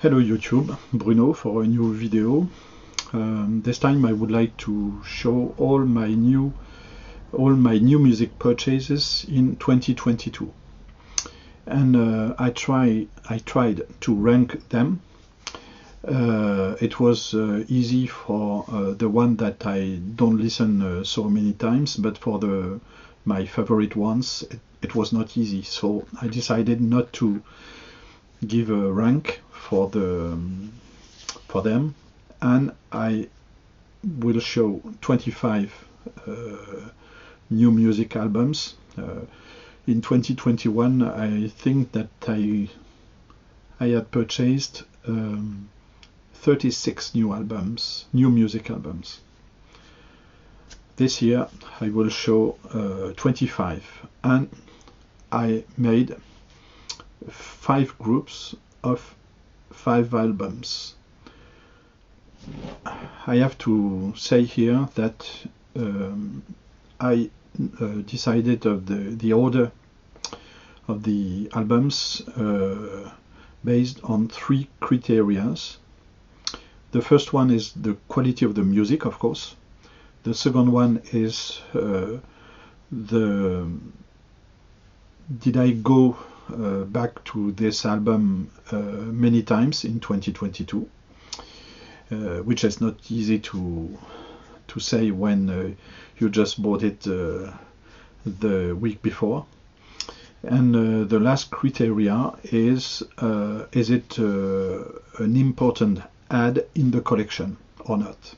Hello YouTube, Bruno for a new video. This time I would like to show all my new music purchases in 2022, and I tried to rank them. It was easy for the one that I don't listen so many times, but for my favorite ones it was not easy, so I decided not to give a rank for them, and I will show 25 new music albums. In 2021 I think that I had purchased 36 new music albums. This year I will show 25, and I made 5 groups of 5 albums. I have to say here that I decided of the order of the albums based on 3 criteria. The first one is the quality of the music, of course. The second one is did I go back to this album many times in 2022, which is not easy to say when you just bought it the week before. And the last criteria is it an important add in the collection or not,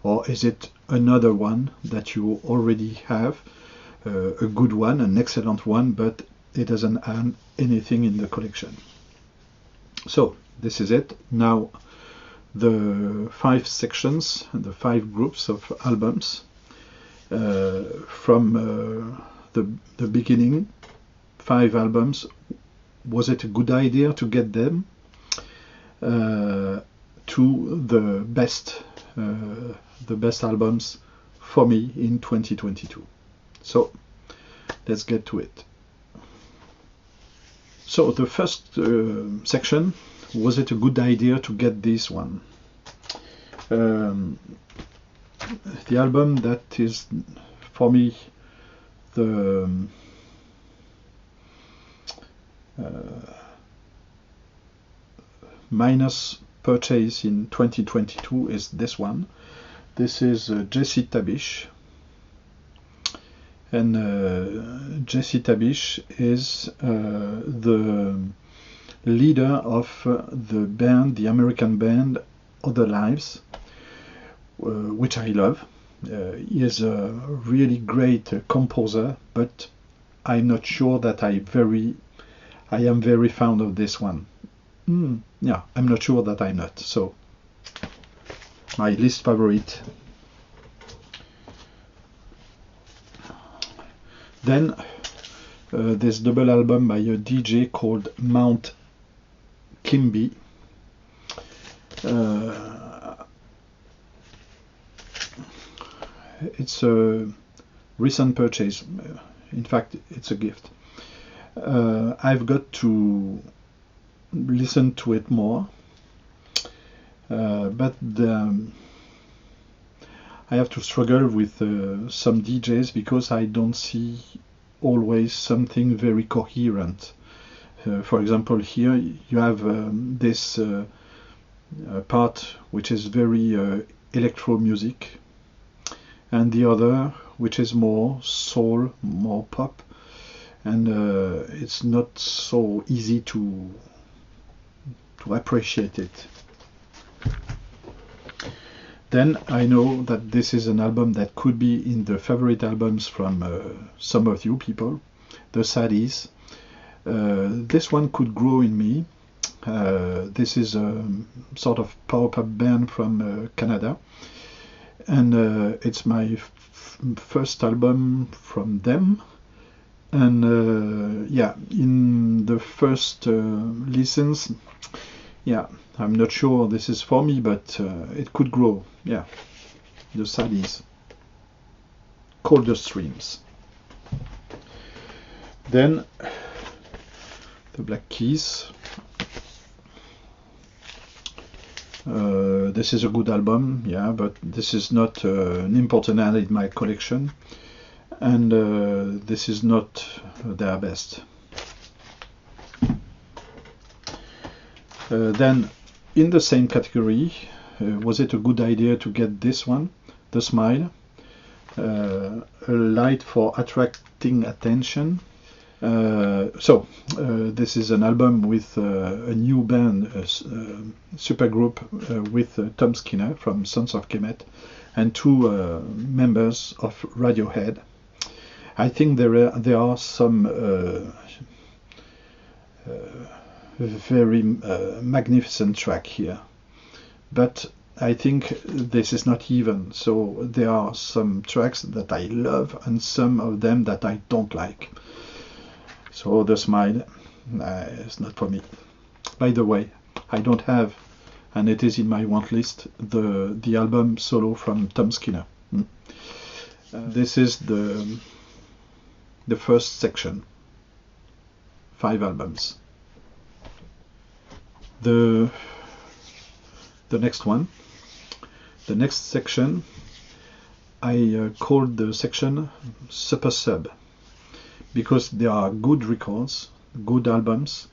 or is it another one that you already have, a good one, an excellent one, but it doesn't add anything in the collection. So this is it. Now the 5 sections and the 5 groups of albums from the beginning. 5 albums. Was it a good idea to get them to the best albums for me in 2022? So let's get to it. So the first section, was it a good idea to get this one? The album that is for me the minus purchase in 2022 is this one. This is Jesse Tabish. And Jesse Tabish is the leader of the American band Other Lives, which I love. He is a really great composer, but I'm not sure that I am very fond of this one. Yeah, I'm not sure that I'm not. So my least favorite. Then this double album by a DJ called Mount Kimby. It's a recent purchase. In fact, it's a gift. I've got to listen to it more, but I have to struggle with some DJs because I don't see always something very coherent. For example, here you have this part which is very electro music, and the other which is more soul, more pop, and it's not so easy to appreciate it. Then I know that this is an album that could be in the favorite albums from some of you people, the Saddies. This one could grow in me. This is a sort of power pop band from Canada, and it's my first album from them. And yeah, in the first listens, yeah, I'm not sure this is for me, but it could grow. Yeah, the Saddies. Colder Streams. Then the Black Keys. This is a good album, yeah, but this is not an important ad in my collection, and this is not their best. Then, in the same category, was it a good idea to get this one, The Smile, a light for attracting attention? This is an album with a new band, supergroup with Tom Skinner from Sons of Kemet and two members of Radiohead. I think there are some very magnificent track here, but I think this is not even. So there are some tracks that I love and some of them that I don't like. So The Smile is not for me. By the way, I don't have, and it is in my want list, the album solo from Tom Skinner. This is the first section. 5 albums. The next one, the next section, I called the section Super Sub, because there are good records, good albums,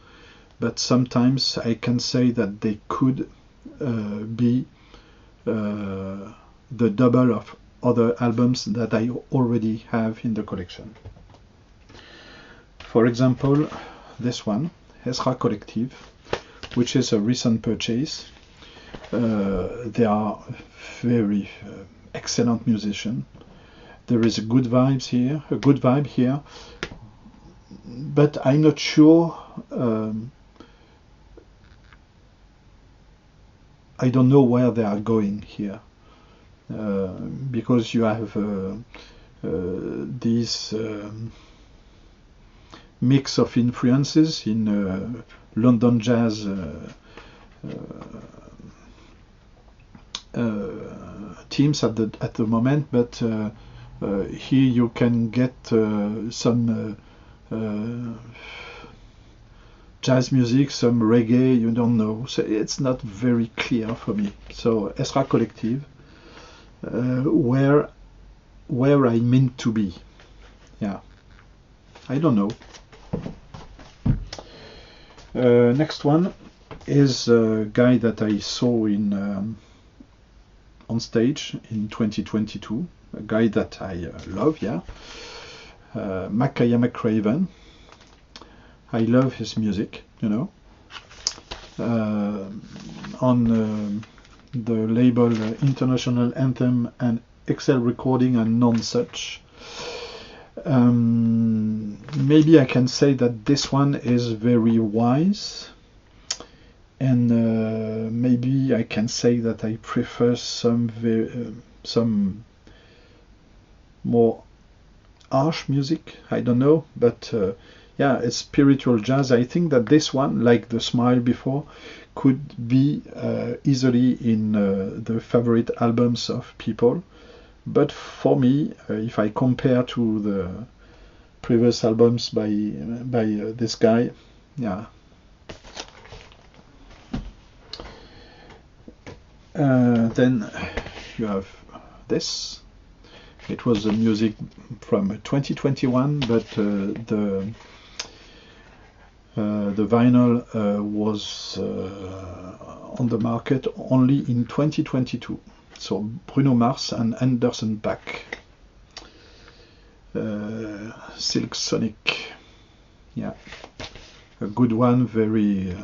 but sometimes I can say that they could be the double of other albums that I already have in the collection. For example, this one, Ezra Collective, which is a recent purchase. They are very excellent musicians. There is a good vibe here, but I'm not sure. I don't know where they are going here, because you have these mix of influences in London jazz teams at the moment, but here you can get some jazz music, some reggae, you don't know, so it's not very clear for me. So Ezra Collective, where I meant to be, yeah, I don't know. Next one is a guy that I saw in on stage in 2022, a guy that I love, yeah, Makaya McCraven. I love his music, you know. On the label International Anthem and Excel Recording and non-such. Maybe I can say that this one is very wise, and maybe I can say that I prefer some more harsh music. I don't know, but yeah, it's spiritual jazz. I think that this one, like The Smile before, could be easily in the favorite albums of people. But for me, if I compare to the previous albums by this guy, yeah. Then you have this. It was the music from 2021, but the vinyl was on the market only in 2022. So Bruno Mars and Anderson .Paak. Silk Sonic, yeah, a good one, very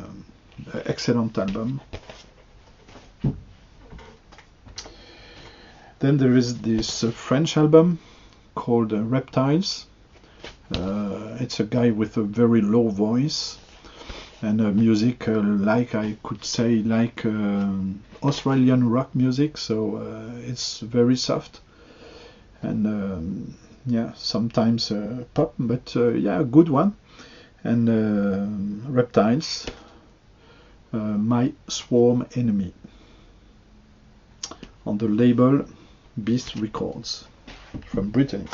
excellent album. Then there is this French album called Reptiles. It's a guy with a very low voice and music like I could say like Australian rock music, so it's very soft and yeah, sometimes pop, but yeah, a good one. And Reptiles, My Swarm Enemy, on the label Beast Records from Brittany.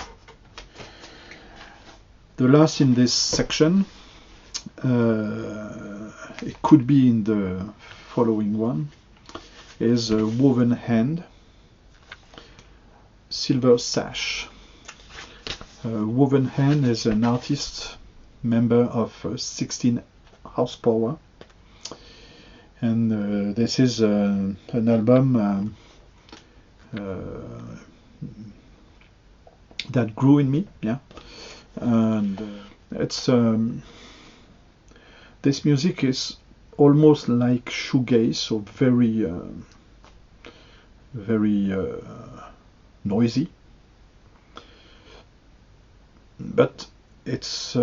The last in this section, it could be in the following one, is Woven Hand, Silver Sash. Woven Hand is an artist, member of 16 Horsepower, and this is an album that grew in me, yeah. And it's this music is almost like shoegaze, so very noisy, but it's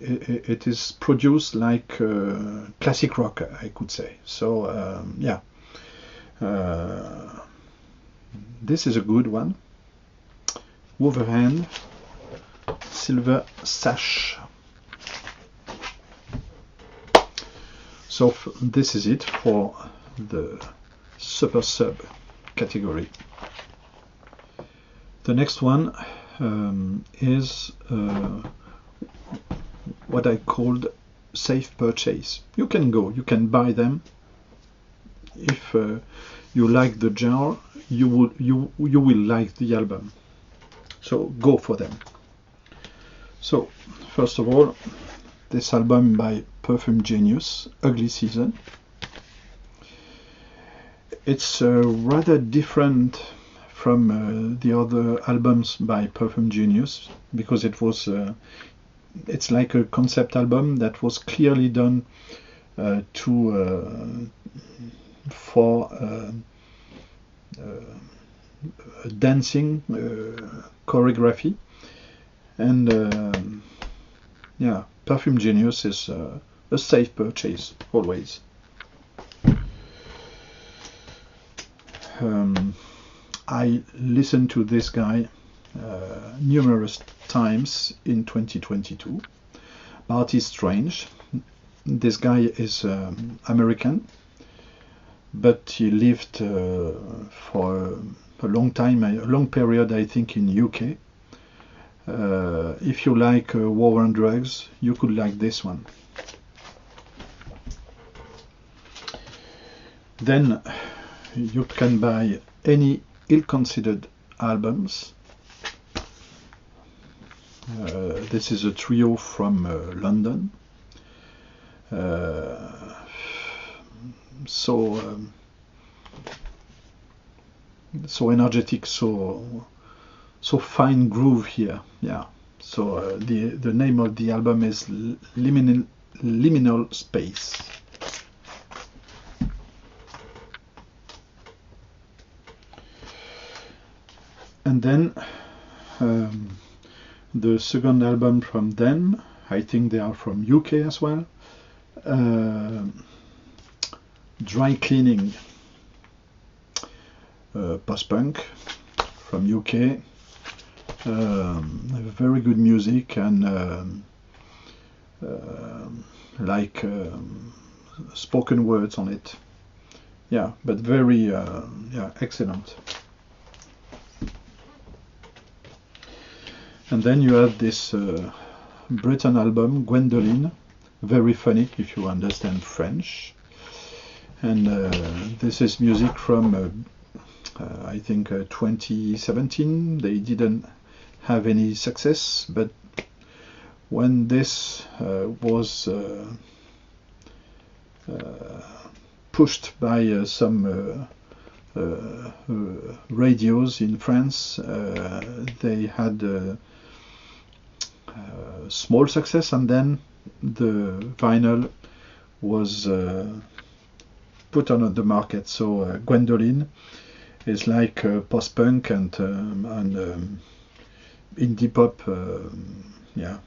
it is produced like classic rock, I could say. So yeah, this is a good one. Woven Hand, Silver Sash. So this is it for the super sub category. The next one is what I called safe purchase. You can buy them. If you like the genre, you will like the album. So go for them. So first of all, this album by Perfume Genius, Ugly Season. It's rather different from the other albums by Perfume Genius, because it was it's like a concept album that was clearly done for dancing choreography, and yeah, Perfume Genius is a safe purchase always. I listened to this guy numerous times in 2022. Barty Strange. This guy is American, but he lived for a long time, a long period, I think, in UK. If you like War on Drugs, you could like this one. Then you can buy any ill-considered albums. This is a trio from London. So energetic, so fine groove here, yeah. So the name of the album is Liminal Space. And then the second album from them, I think they are from UK as well, Dry Cleaning, post-punk from UK, very good music, and like spoken words on it, yeah, but very yeah, excellent. And then you have this Breton album, Gwendoline, very funny if you understand French. And this is music from, I think, 2017. They didn't have any success, but when this was pushed by some radios in France, they had small success, and then the vinyl was put on the market. So Gwendoline is like post-punk and indie pop, yeah.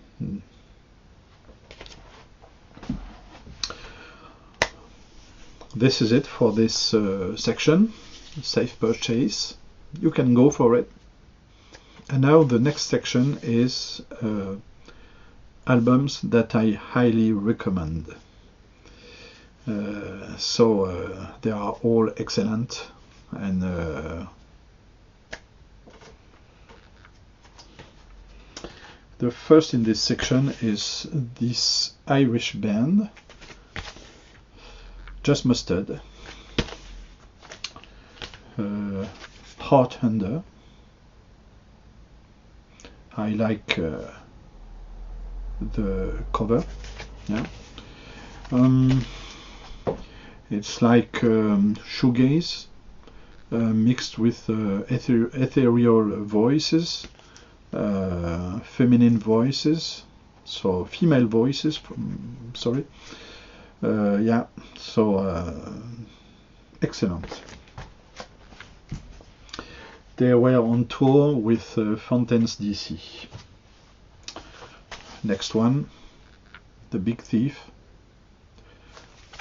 This is it for this section, safe purchase. You can go for it. And now the next section is albums that I highly recommend. So they are all excellent, and the first in this section is this Irish band, Just Mustard. Heart Under. I like the cover. Yeah. It's like shoegaze mixed with ethereal voices, feminine voices, so female voices. Sorry. Yeah. So excellent. They were on tour with Fontaines DC. Next one, The Big Thief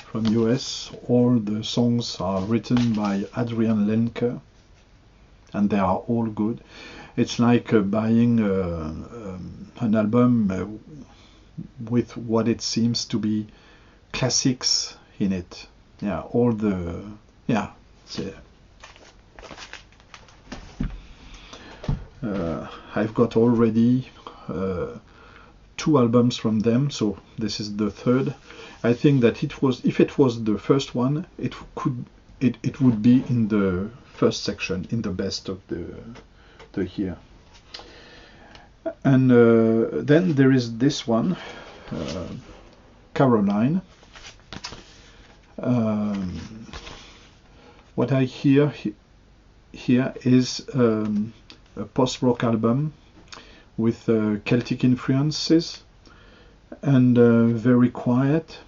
from US. All the songs are written by Adrian Lenker, and they are all good. It's like buying an album with what it seems to be classics in it. Yeah, all the I've got already 2 albums from them, so this is the third. I think that if it was the first one, it would be in the first section, in the best of the year. And then there is this one, Caroline. What I hear here is a post-rock album with Celtic influences and very quiet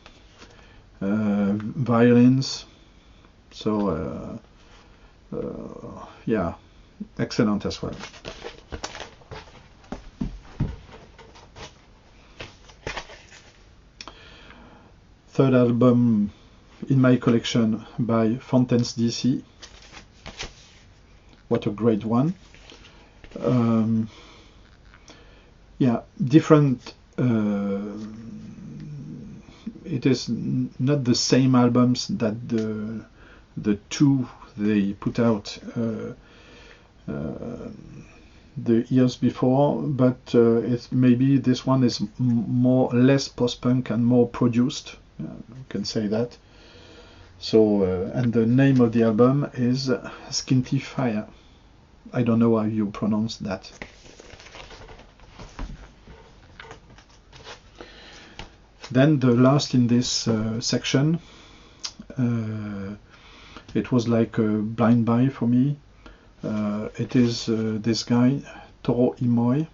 violins. So yeah, excellent as well. Third album in my collection by Fontaines DC. What a great one. Yeah, different. It is not the same albums that the 2 they put out the years before, but it's maybe this one is less post-punk and more produced. You can say that. So and the name of the album is Skinty Fire. I don't know how you pronounce that. Then the last in this section, it was like a blind buy for me. It is this guy, Toro y Moi,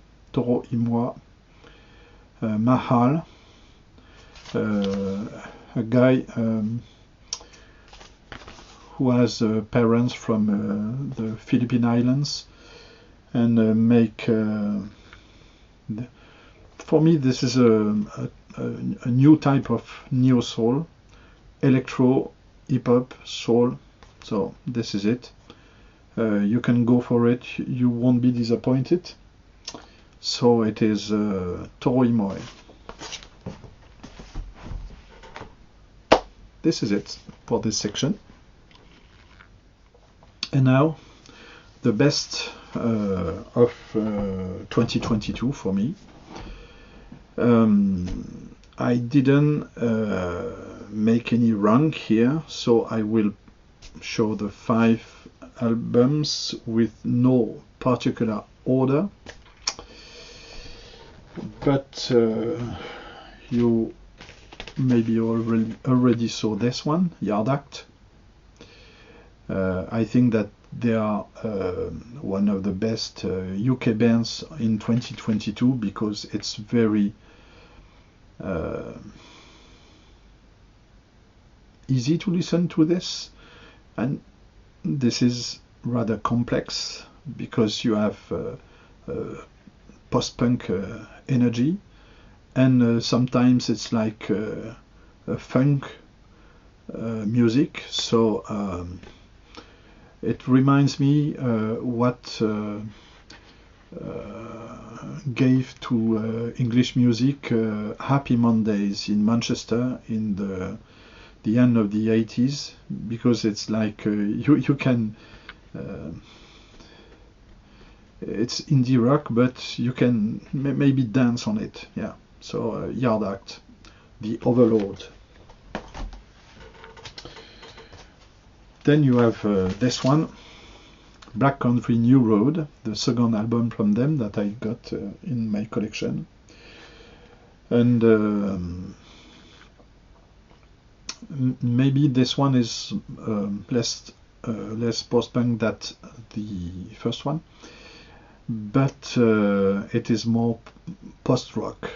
Mahal, a guy who has parents from the Philippine Islands, and for me this is a new type of neo soul, electro, hip hop, soul. So this is it. You can go for it. You won't be disappointed. So it is Toro y Moi. This is it for this section. And now, the best of 2022 for me. I didn't make any rank here, so I will show the 5 albums with no particular order. But you maybe already saw this one, Yard Act. I think that they are one of the best UK bands in 2022 because it's very easy to listen to this, and this is rather complex because you have post-punk energy, and sometimes it's like a funk music. So it reminds me what gave to English music Happy Mondays in Manchester in the end of the 80s, because it's like you can it's indie rock, but you can maybe dance on it. Yeah. So Yard Act, The Overlord. Then you have this one, Black Country New Road, the second album from them that I got in my collection. And maybe this one is less post-punk than the first one, but it is more post-rock.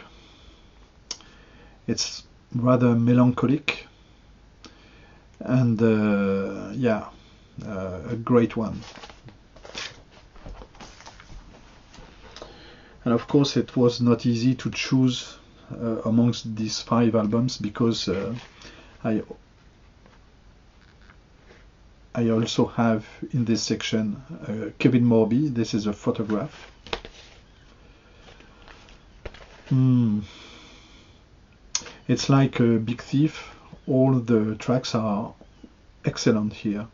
It's rather melancholic, and a great one. And of course it was not easy to choose amongst these 5 albums, because I also have in this section Kevin Morby. This is a photograph. It's like a Big Thief. All the tracks are excellent here,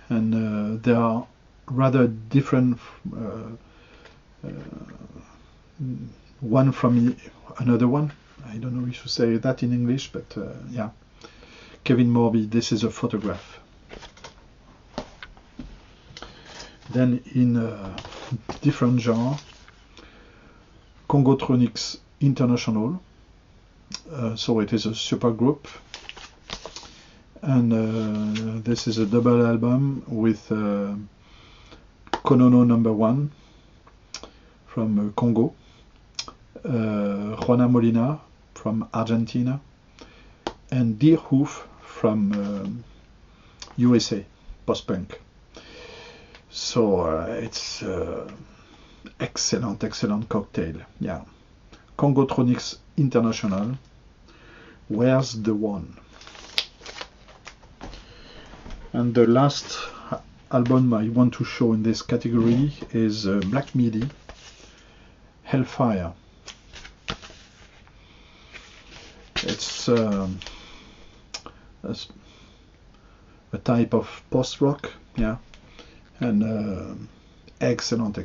and they are rather different one from another one. I don't know if you say that in English, but yeah. Kevin Morby, this is a photograph. Then in a different genre, Congotronics International. So it is a super group, and this is a double album with Konono #1 from Congo, Juana Molina from Argentina, and Deerhoof from USA, post-punk. So it's excellent cocktail. Yeah, Congotronics International. Where's the One? And the last album I want to show in this category is Black Midi, Hellfire. It's a type of post-rock, yeah, and excellent,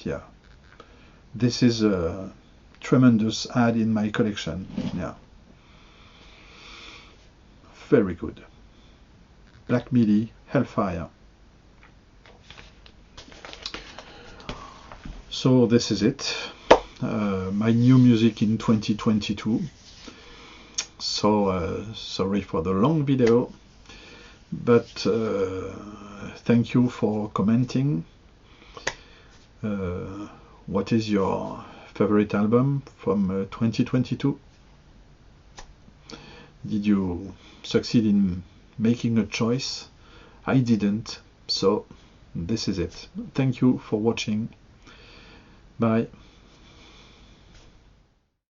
yeah. This is a tremendous add in my collection, yeah. Very good. Black Midi, Hellfire. So this is it. My new music in 2022. So sorry for the long video, but thank you for commenting. What is your favorite album from 2022? Did you succeed in making a choice? I didn't, so this is it. Thank you for watching. Bye.